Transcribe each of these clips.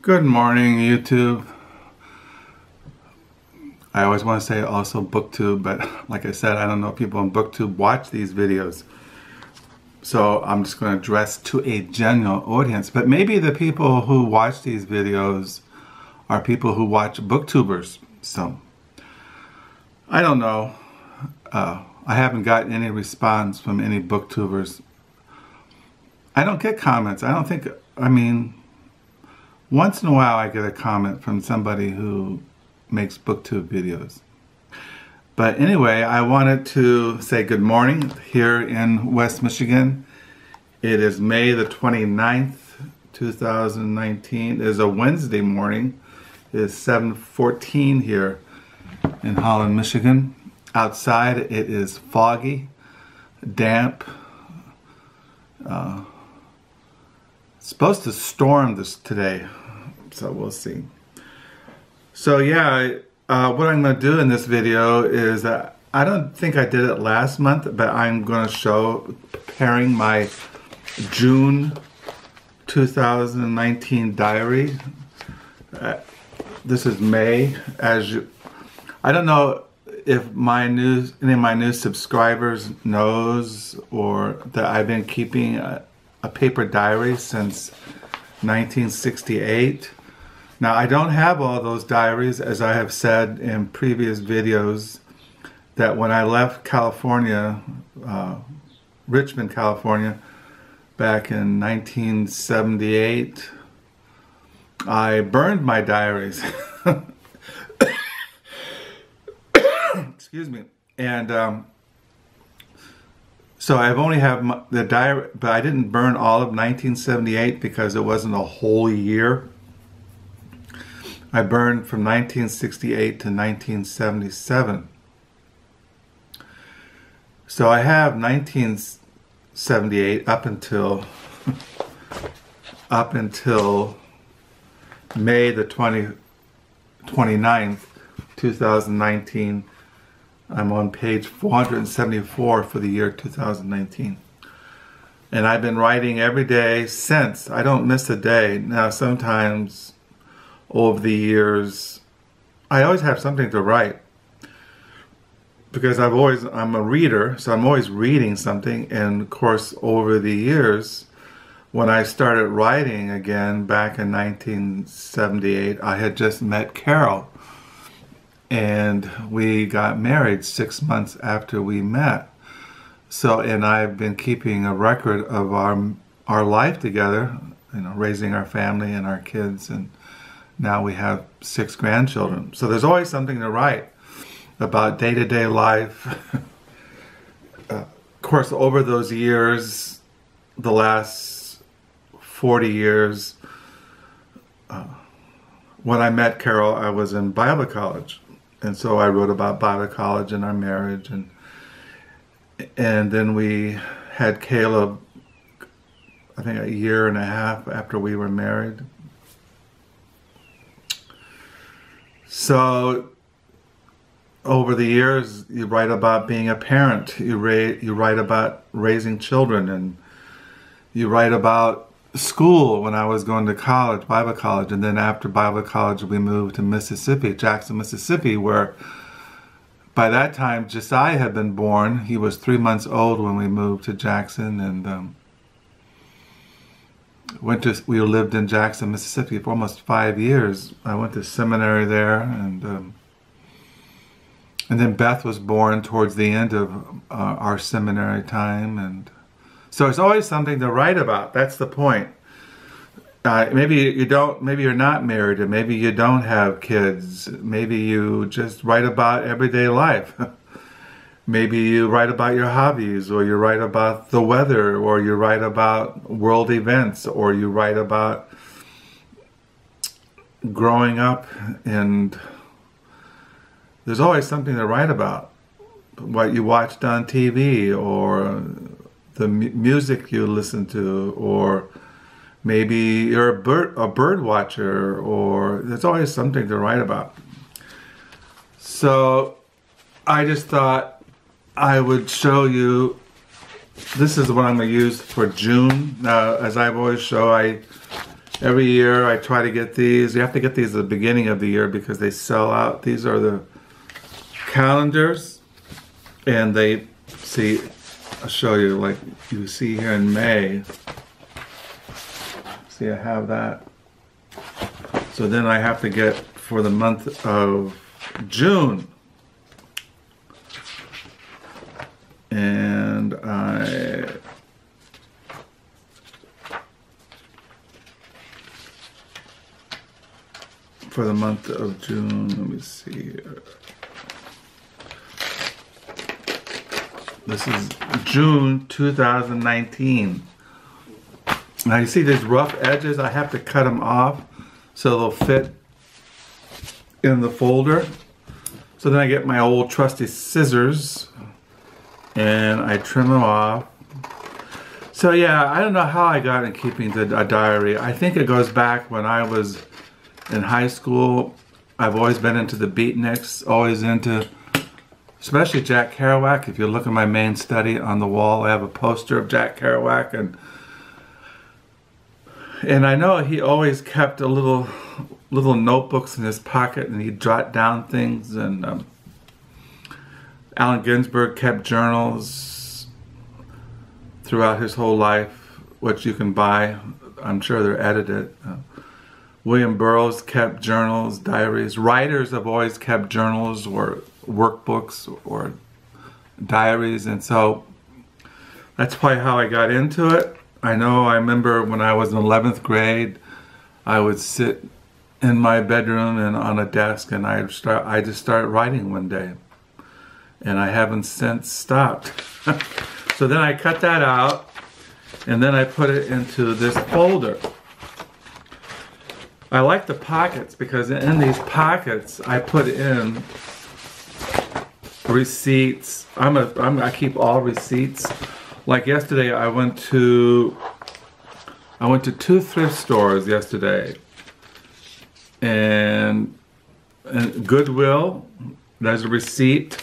Good morning, YouTube. I always want to say also BookTube, but like I said, I don't know if people on BookTube watch these videos. So I'm just going to address to a general audience. But maybe the people who watch these videos are people who watch BookTubers. So I don't know. I haven't gotten any response from any BookTubers. I don't get comments. Once in a while I get a comment from somebody who makes BookTube videos. But anyway, I wanted to say good morning here in West Michigan. It is May the 29th, 2019. It is a Wednesday morning. It is 7:14 here in Holland, Michigan. Outside it is foggy, damp. It's supposed to storm today, so we'll see. So yeah, what I'm going to do in this video is I don't think I did it last month, but I'm going to show preparing my June 2019 diary. This is May. I don't know if any of my new subscribers knows or that I've been keeping a paper diary since 1968. Now, I don't have all those diaries, as I have said in previous videos, that when I left California, Richmond, California, back in 1978, I burned my diaries. Excuse me. And so I've only have the diary, but I didn't burn all of 1978 because it wasn't a whole year. I burned from 1968 to 1977. So I have 1978 up until May the 29th, 2019. I'm on page 474 for the year 2019. And I've been writing every day since. I don't miss a day. Now sometimes over the years, I always have something to write. Because I'm a reader, so I'm always reading something. And of course, over the years, when I started writing again back in 1978, I had just met Carol. And we got married 6 months after we met. So, and I've been keeping a record of our life together, raising our family and our kids, and now we have 6 grandchildren. So there's always something to write about day-to-day life. Of course, over those years, the last 40 years, when I met Carol, I was in Bible college. And so I wrote about Bible college and our marriage, and then we had Caleb, I think, a year and a half after we were married. So over the years, you write about being a parent, you write about raising children, and you write about school when I was going to college, Bible college, and then after Bible college we moved to Mississippi, Jackson, Mississippi, where by that time Josiah had been born. He was 3 months old when we moved to Jackson, and we lived in Jackson, Mississippi for almost 5 years. I went to seminary there, and then Beth was born towards the end of our seminary time, and so it's always something to write about. That's the point. Maybe you're not married, or maybe you don't have kids. Maybe you just write about everyday life. Maybe you write about your hobbies, or you write about the weather, or you write about world events, or you write about growing up, and there's always something to write about. What you watched on TV, or the music you listen to, or maybe you're a bird watcher, or there's always something to write about. So I just thought I would show you, this is what I'm going to use for June. Now, as I've always shown, I Every year I try to get these. You have to get these at the beginning of the year because they sell out. These are the calendars, and they, see, I'll show you, like you see here in May. See, I have that. So then I have to get for the month of June. And for the month of June, let me see here. This is June 2019. Now you see these rough edges, I have to cut them off so they'll fit in the folder. So then I get my old trusty scissors and I trim them off. So yeah, I don't know how I got in keeping a diary. I think it goes back when I was in high school. I've always been into the beatniks, always into, especially Jack Kerouac. If you look at my main study on the wall, I have a poster of Jack Kerouac, and I know he always kept a little notebooks in his pocket, and he'd jot down things. And Allen Ginsberg kept journals throughout his whole life, which you can buy. I'm sure they're edited. William Burroughs kept journals, diaries. Writers have always kept journals or workbooks or diaries, and so that's probably how I got into it. I know I remember when I was in 11th grade, I would sit in my bedroom and on a desk, and I just started writing one day, and I haven't since stopped. So then I cut that out, and then I put it into this folder. I like the pockets because in these pockets I put in receipts. I keep all receipts. Like yesterday, I went to 2 thrift stores yesterday, and Goodwill. There's a receipt,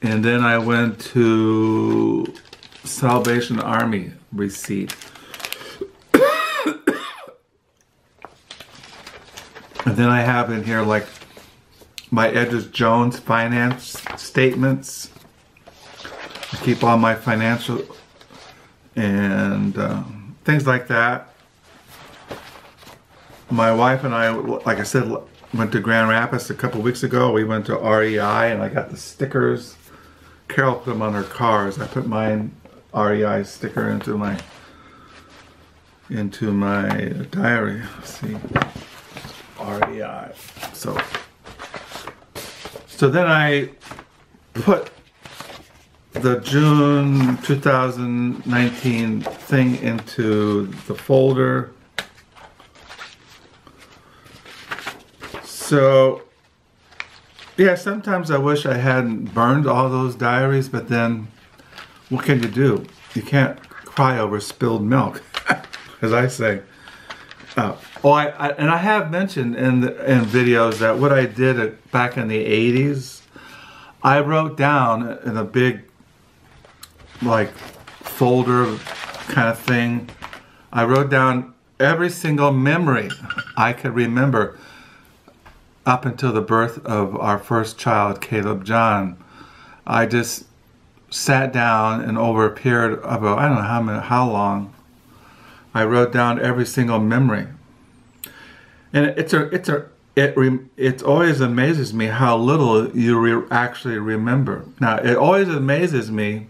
and then I went to Salvation Army receipt. And then I have in here like my Edward Jones finance statements. I keep all my financial and things like that. My wife and I, like I said, went to Grand Rapids a couple weeks ago. We went to REI and I got the stickers. Carol put them on her cars. I put my REI sticker into my diary. Let's see. REI. So then I put the June 2019 thing into the folder. So yeah, sometimes I wish I hadn't burned all those diaries, but then what can you do? You can't cry over spilled milk, as I say. I have mentioned in videos that what I did back in the 80s, I wrote down in a big like folder kind of thing. I wrote down every single memory I could remember up until the birth of our first child, Caleb John. I just sat down and over a period of I don't know how long, I wrote down every single memory. And it always amazes me how little you actually remember. Now, it always amazes me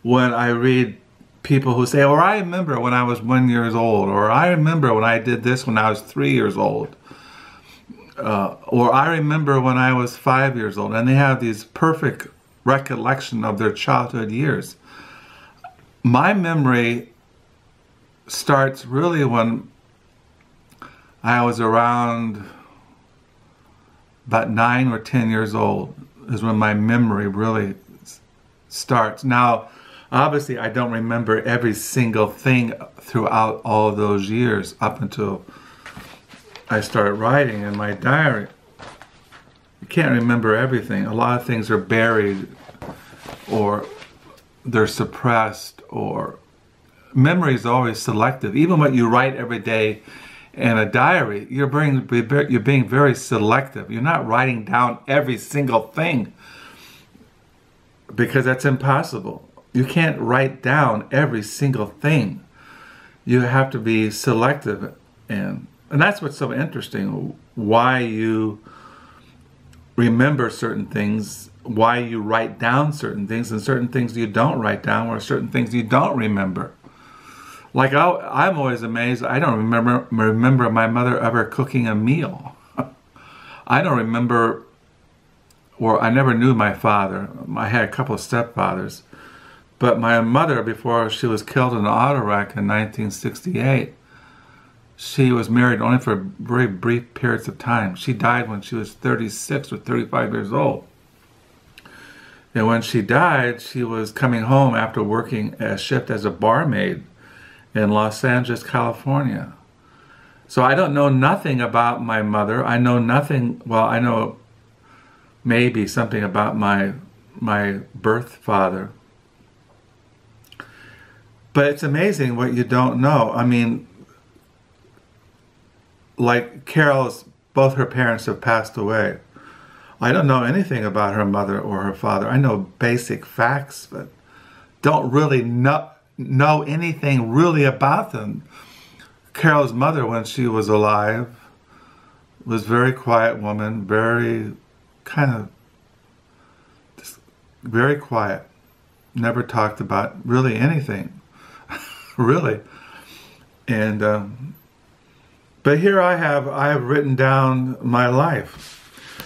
when I read people who say, "Oh, I remember when I was 1 year old," or "I remember when I did this when I was 3 years old," or "I remember when I was 5 years old," and they have these perfect recollection of their childhood years. My memory starts really when I was around about 9 or 10 years old is when my memory really starts. Now, obviously, I don't remember every single thing throughout all of those years up until I started writing in my diary. You can't remember everything. A lot of things are buried or they're suppressed or memory is always selective. Even what you write every day in a diary, you're being very selective. You're not writing down every single thing, because that's impossible. You can't write down every single thing. You have to be selective, and that's what's so interesting. Why you remember certain things, why you write down certain things, and certain things you don't write down, or certain things you don't remember. Like I'm always amazed. I don't remember my mother ever cooking a meal. I don't remember, or I never knew my father. I had a couple of stepfathers, but my mother, before she was killed in an auto wreck in 1968, she was married only for very brief periods of time. She died when she was 36 or 35 years old. And when she died, she was coming home after working a shift as a barmaid in Los Angeles, California. So I don't know nothing about my mother. I know nothing, well, I know maybe something about my birth father. But it's amazing what you don't know. I mean, like Carol's, both her parents have passed away. I don't know anything about her mother or her father. I know basic facts, but don't really know anything really about them. Carol's mother, when she was alive, was a very quiet woman, very very quiet. Never talked about really anything, really. And but here I have written down my life.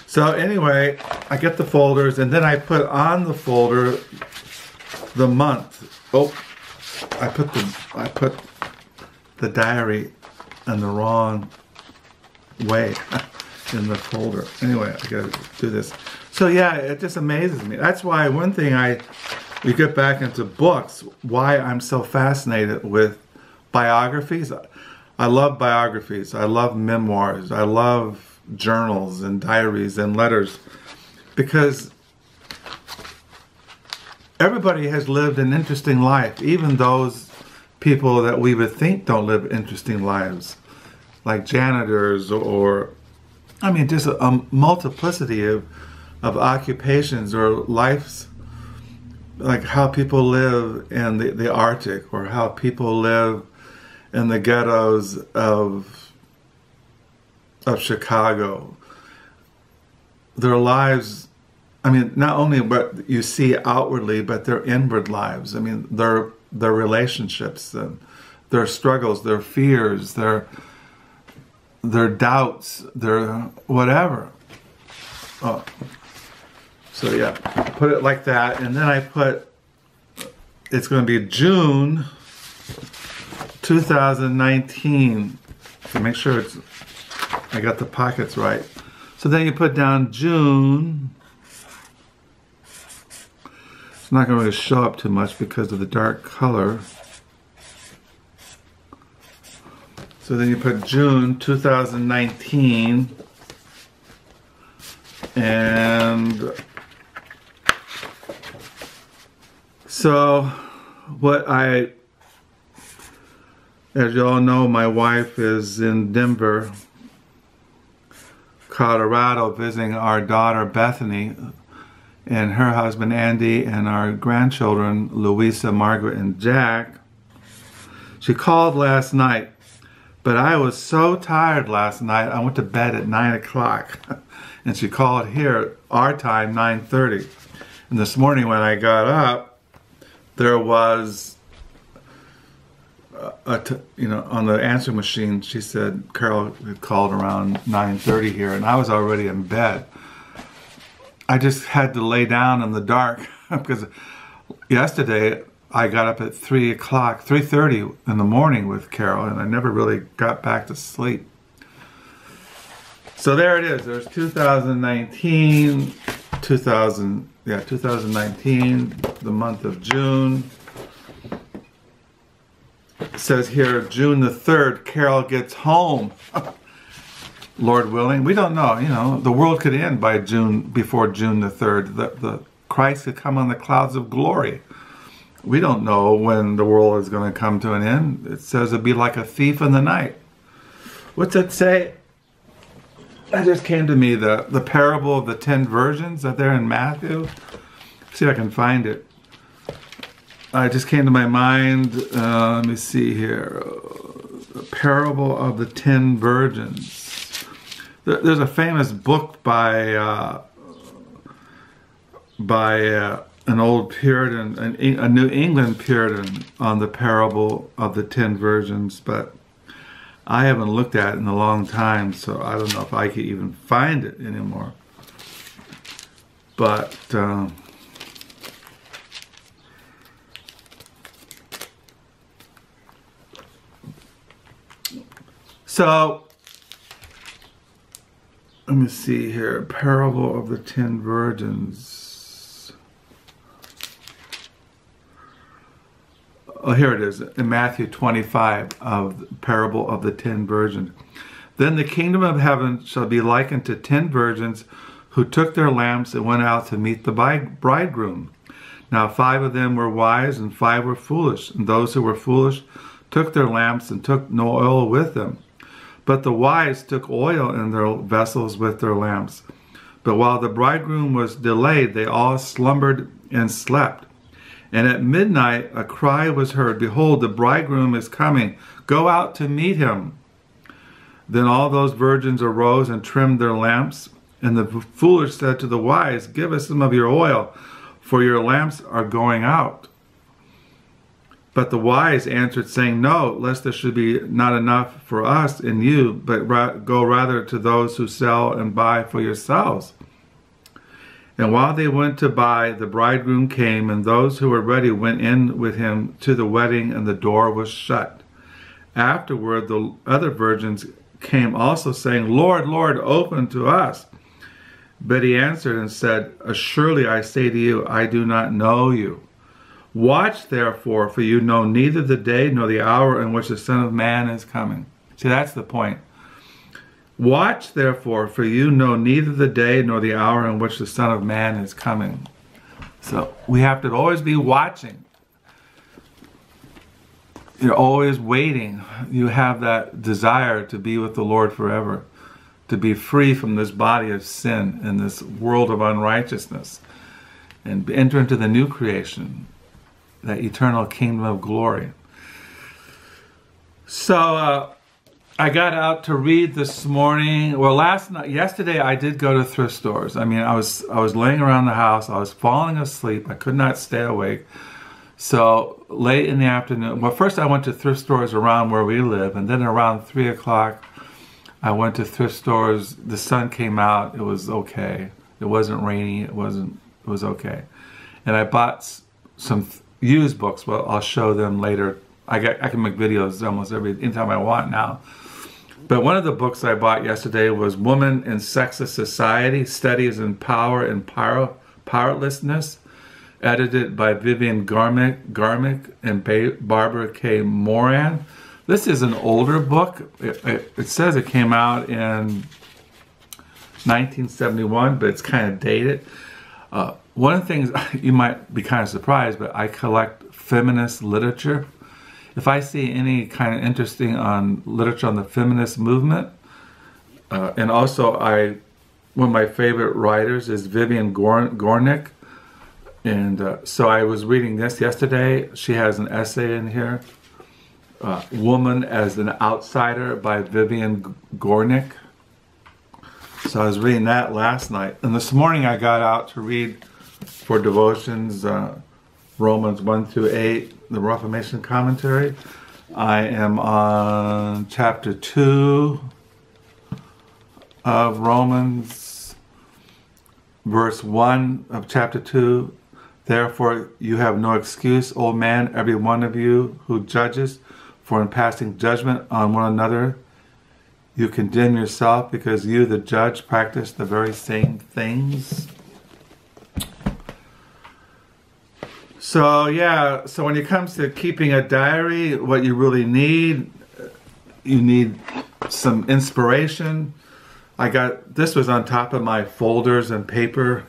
So anyway, I get the folders, and then I put on the folder the month. Oh, I put the diary in the wrong way in the folder. Anyway, I gotta do this. So yeah, it just amazes me. That's why one thing we get back into books, why I'm so fascinated with biographies. I love biographies. I love memoirs. I love journals and diaries and letters, because everybody has lived an interesting life, even those people that we would think don't live interesting lives, like janitors, or I mean, just a multiplicity of occupations or lives, like how people live in the Arctic, or how people live in the ghettos of Chicago. Their lives, I mean, not only what you see outwardly, but their inward lives. I mean, their relationships, their struggles, their fears, their doubts, their whatever. Oh. So yeah, put it like that, and then I put, it's going to be June 2019, to make sure I got the pockets right. So then you put down June. It's not going to really show up too much because of the dark color. So then you put June 2019, and so as you all know, my wife is in Denver, Colorado, visiting our daughter Bethany and her husband Andy and our grandchildren Louisa, Margaret, and Jack. She called last night, but I was so tired last night, I went to bed at 9 o'clock. And she called here, our time, 9:30. And this morning when I got up, there was on the answer machine, she said Carol had called around 9:30 here, and I was already in bed. I just had to lay down in the dark because yesterday I got up at 3:30 in the morning with Carol, and I never really got back to sleep. So there it is. There's 2019, 2019, the month of June. It says here, June the 3rd, Carol gets home. Lord willing. We don't know, the world could end by before June the 3rd. The Christ could come on the clouds of glory. We don't know when the world is going to come to an end. It says it'll be like a thief in the night. What's it say? That just came to me, the parable of the 10 virgins that there in Matthew. See if I can find it. It just came to my mind. Let me see here. The parable of the 10 virgins. There's a famous book by an old Puritan, a New England Puritan, on the parable of the 10 virgins, but I haven't looked at it in a long time, so I don't know if I could even find it anymore. But so let me see here. Parable of the 10 virgins. Oh, here it is, in Matthew 25, of the parable of the 10 virgins. Then the kingdom of heaven shall be likened to 10 virgins who took their lamps and went out to meet the bridegroom. Now 5 of them were wise and 5 were foolish. And those who were foolish took their lamps and took no oil with them. But the wise took oil in their vessels with their lamps. But while the bridegroom was delayed, they all slumbered and slept. And at midnight a cry was heard, Behold, the bridegroom is coming. Go out to meet him. Then all those virgins arose and trimmed their lamps. And the foolish said to the wise, Give us some of your oil, for your lamps are going out. But the wise answered, saying, No, lest there should be not enough for us and you, but go rather to those who sell and buy for yourselves. And while they went to buy, the bridegroom came, and those who were ready went in with him to the wedding, and the door was shut. Afterward, the other virgins came also, saying, Lord, Lord, open to us. But he answered and said, Surely I say to you, I do not know you. Watch therefore, for you know neither the day nor the hour in which the Son of Man is coming. See, that's the point. Watch therefore, for you know neither the day nor the hour in which the Son of Man is coming. So we have to always be watching. You're always waiting. You have that desire to be with the Lord forever, to be free from this body of sin and this world of unrighteousness, and enter into the new creation, that eternal kingdom of glory. So I got out to read this morning. Well, yesterday I did go to thrift stores. I mean, I was laying around the house. I was falling asleep. I could not stay awake. So late in the afternoon, well, first I went to thrift stores around where we live, and then around 3 o'clock I went to thrift stores. The sun came out. It was okay. It wasn't rainy. It was okay. And I bought some used books. Well, I'll show them later. I can make videos almost anytime I want now. But one of the books I bought yesterday was Woman in Sexist Society, Studies in Power and Powerlessness, edited by Vivian Gornick and Barbara K. Moran. This is an older book. It says it came out in 1971, but it's kind of dated. One of the things, you might be kind of surprised, but I collect feminist literature. If I see any kind of interesting on literature on the feminist movement, and also one of my favorite writers is Vivian Gornick, and so I was reading this yesterday. She has an essay in here, Woman as an Outsider by Vivian Gornick. So I was reading that last night, and this morning I got out to read for devotions Romans 1 through 8, the Reformation commentary. I am on chapter 2 of Romans, verse 1 of chapter 2. Therefore you have no excuse, O man, every one of you who judges, for in passing judgment on one another you condemn yourself, because you, the judge, practice the very same things. So yeah, so when it comes to keeping a diary, what you really need, you need some inspiration. This was on top of my folders and paper.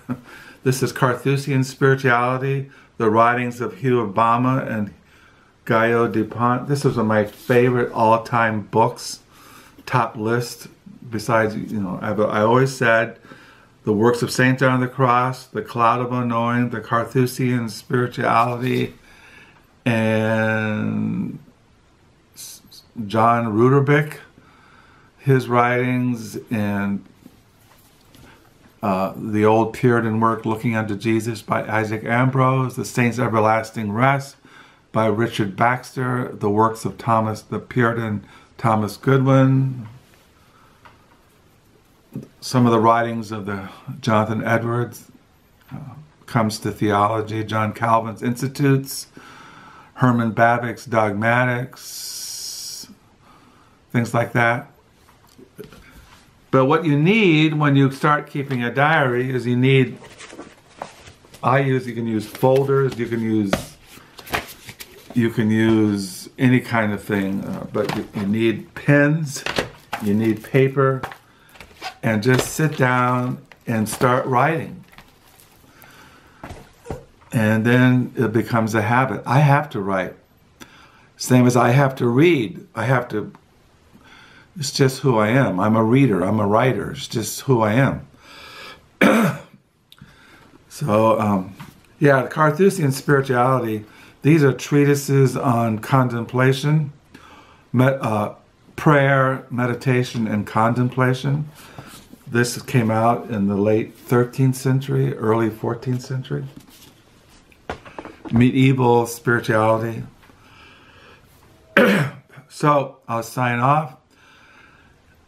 This is Carthusian Spirituality, the writings of Hugh of Balma and Guigo de Ponte. This was one of my favorite all-time books, top list. Besides, you know, I always said the works of St. John of the Cross, the Cloud of Unknowing, the Carthusian spirituality, and John Ruderbick, his writings, and the old Puritan work, Looking Unto Jesus by Isaac Ambrose, The Saints' Everlasting Rest by Richard Baxter, the works of the Puritan Thomas Goodwin, some of the writings of the Jonathan Edwards, Comes to Theology, John Calvin's Institutes, Herman Bavinck's Dogmatics, things like that. But what you need when you start keeping a diary is you can use folders, you can use any kind of thing, but you need pens, you need paper, and just sit down and start writing. And then it becomes a habit. I have to write. Same as I have to read. It's just who I am. I'm a reader. I'm a writer. It's just who I am. So, yeah, the Carthusian spirituality, these are treatises on contemplation, prayer, meditation, and contemplation. This came out in the late 13th century, early 14th century. Medieval spirituality. So, I'll sign off.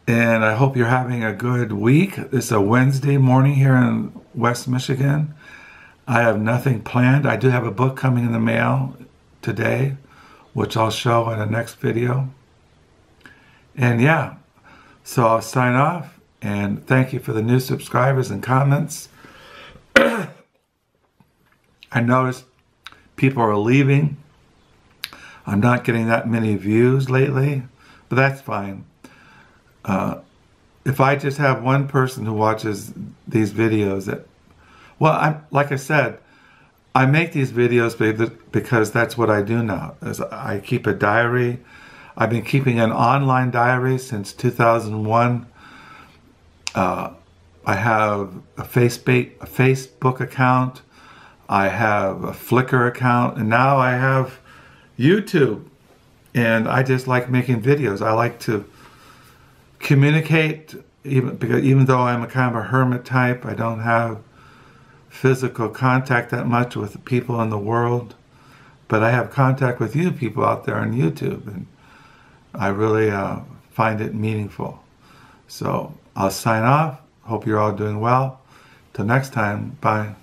And I hope you're having a good week. It's a Wednesday morning here in West Michigan. I have nothing planned. I do have a book coming in the mail today, which I'll show in the next video. And yeah, so I'll sign off. And thank you for the new subscribers and comments. I noticed people are leaving. I'm not getting that many views lately, but that's fine. If I just have one person who watches these videos, like I said, I make these videos because that's what I do now. I keep a diary. I've been keeping an online diary since 2001. I have a Facebook account. I have a Flickr account, and now I have YouTube. And I just like making videos. I like to communicate, even though I'm a kind of a hermit type. I don't have physical contact that much with the people in the world, but I have contact with you people out there on YouTube, and I really find it meaningful. So I'll sign off. Hope you're all doing well. Till next time, bye.